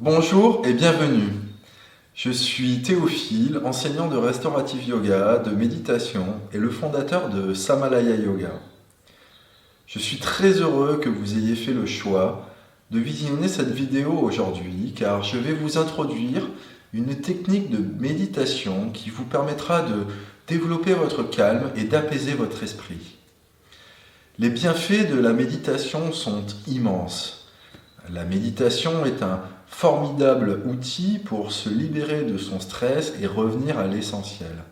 Bonjour et bienvenue. Je suis Théophile, enseignant de restaurative yoga, de méditation et le fondateur de Samalaya Yoga. Je suis très heureux que vous ayez fait le choix de visionner cette vidéo aujourd'hui car je vais vous introduire une technique de méditation qui vous permettra de développer votre calme et d'apaiser votre esprit. Les bienfaits de la méditation sont immenses. La méditation est un formidable outil pour se libérer de son stress et revenir à l'essentiel.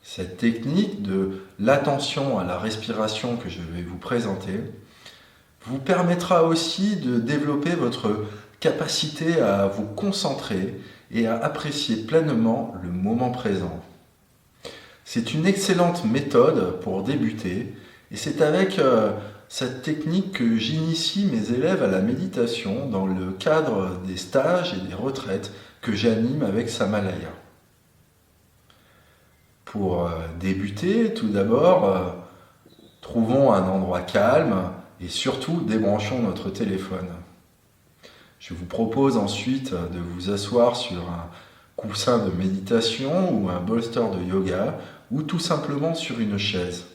Cette technique de l'attention à la respiration que je vais vous présenter vous permettra aussi de développer votre capacité à vous concentrer et à apprécier pleinement le moment présent. C'est une excellente méthode pour débuter et c'est avec cette technique que j'initie mes élèves à la méditation dans le cadre des stages et des retraites que j'anime avec Samalaya. Pour débuter, tout d'abord, trouvons un endroit calme et surtout débranchons notre téléphone. Je vous propose ensuite de vous asseoir sur un coussin de méditation ou un bolster de yoga ou tout simplement sur une chaise.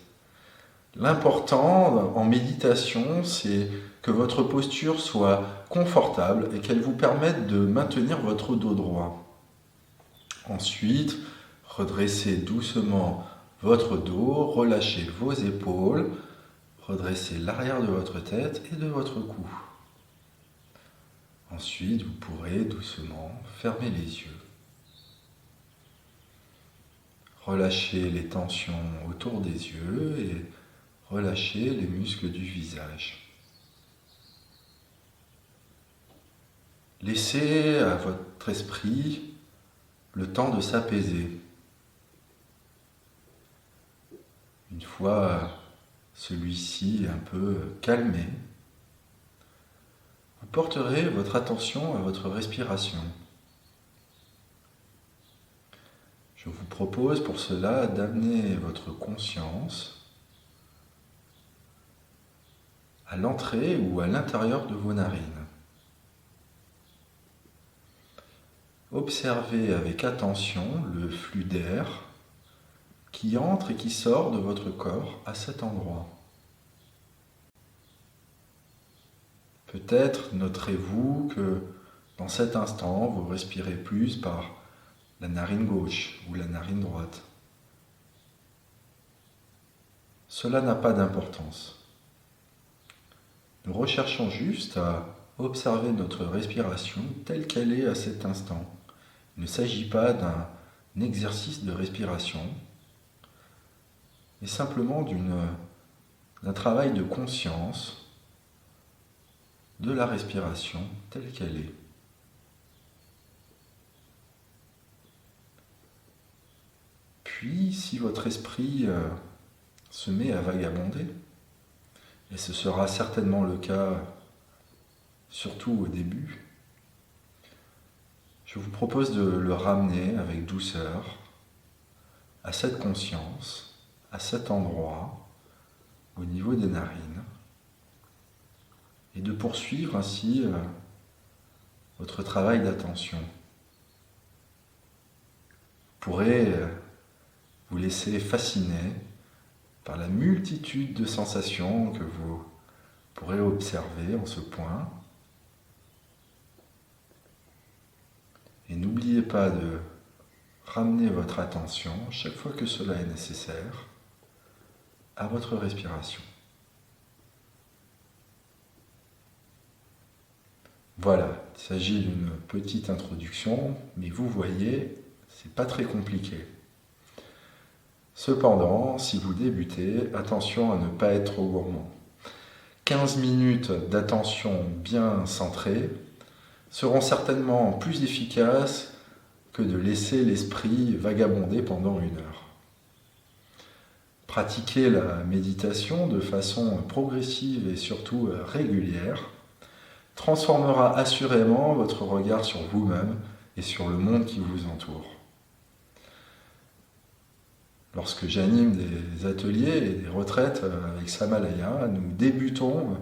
L'important en méditation, c'est que votre posture soit confortable et qu'elle vous permette de maintenir votre dos droit. Ensuite, redressez doucement votre dos, relâchez vos épaules, redressez l'arrière de votre tête et de votre cou. Ensuite, vous pourrez doucement fermer les yeux. Relâchez les tensions autour des yeux et relâchez les muscles du visage. Laissez à votre esprit le temps de s'apaiser. Une fois celui-ci un peu calmé, vous porterez votre attention à votre respiration. Je vous propose pour cela d'amener votre conscience à l'entrée ou à l'intérieur de vos narines. Observez avec attention le flux d'air qui entre et qui sort de votre corps à cet endroit. Peut-être noterez-vous que dans cet instant, vous respirez plus par la narine gauche ou la narine droite. Cela n'a pas d'importance. Nous recherchons juste à observer notre respiration telle qu'elle est à cet instant. Il ne s'agit pas d'un exercice de respiration, mais simplement d'un travail de conscience de la respiration telle qu'elle est. Puis, si votre esprit se met à vagabonder, et ce sera certainement le cas surtout au début, je vous propose de le ramener avec douceur à cette conscience, à cet endroit, au niveau des narines, et de poursuivre ainsi votre travail d'attention. Vous pourrez vous laisser fasciner par la multitude de sensations que vous pourrez observer en ce point. Et n'oubliez pas de ramener votre attention, chaque fois que cela est nécessaire, à votre respiration. Voilà, il s'agit d'une petite introduction, mais vous voyez, c'est pas très compliqué. Cependant, si vous débutez, attention à ne pas être trop gourmand. 15 minutes d'attention bien centrée seront certainement plus efficaces que de laisser l'esprit vagabonder pendant 1 heure. Pratiquez la méditation de façon progressive et surtout régulière transformera assurément votre regard sur vous-même et sur le monde qui vous entoure. Lorsque j'anime des ateliers et des retraites avec Samalaya, nous débutons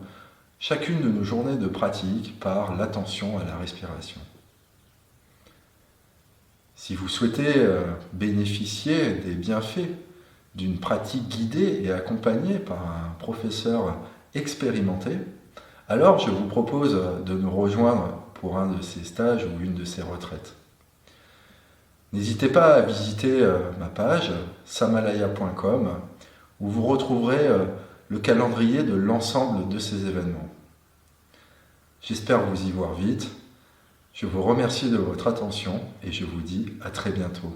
chacune de nos journées de pratique par l'attention à la respiration. Si vous souhaitez bénéficier des bienfaits d'une pratique guidée et accompagnée par un professeur expérimenté, alors je vous propose de nous rejoindre pour un de ces stages ou une de ces retraites. N'hésitez pas à visiter ma page samalaya.com où vous retrouverez le calendrier de l'ensemble de ces événements. J'espère vous y voir vite. Je vous remercie de votre attention et je vous dis à très bientôt.